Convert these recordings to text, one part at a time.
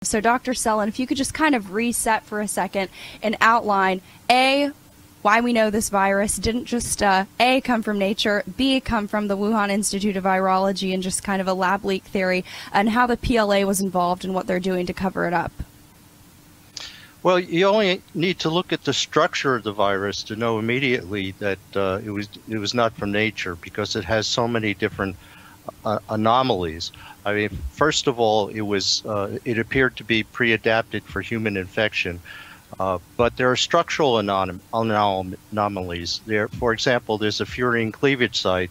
So Dr. Sellen, if you could just kind of reset for a second and outline, A, why we know this virus didn't just A, come from nature, B, come from the Wuhan Institute of Virology and just kind of a lab leak theory, and how the PLA was involved and what they're doing to cover it up. Well, you only need to look at the structure of the virus to know immediately that it was not from nature, because it has so many different anomalies. I mean, first of all, it appeared to be pre-adapted for human infection, but there are structural anomalies. There, for example, there's a furin cleavage site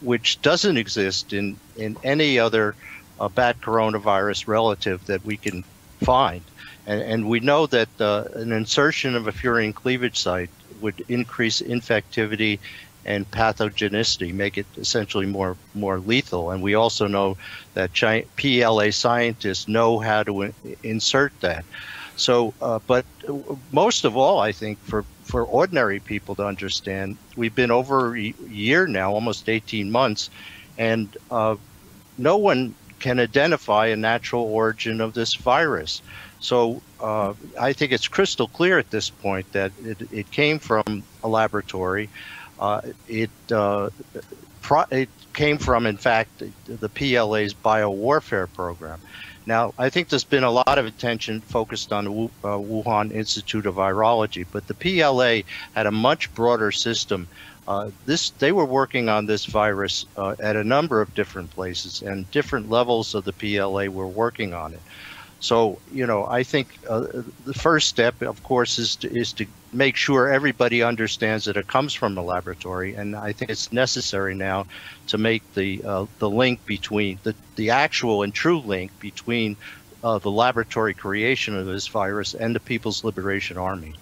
which doesn't exist in any other bat coronavirus relative that we can find. And we know that an insertion of a furin cleavage site would increase infectivity and pathogenicity, make it essentially more lethal. And we also know that PLA scientists know how to insert that. So, but most of all, I think for ordinary people to understand, we've been over a year now, almost 18 months, and no one can identify a natural origin of this virus. So I think it's crystal clear at this point that it came from a laboratory. It came from, in fact, the PLA's biowarfare program. Now, I think there's been a lot of attention focused on the Wuhan Institute of Virology, but the PLA had a much broader system. They were working on this virus at a number of different places, and different levels of the PLA were working on it. So, you know, I think the first step, of course, is to make sure everybody understands that it comes from the laboratory, and I think it's necessary now to make the link between the actual and true link between the laboratory creation of this virus and the People's Liberation Army.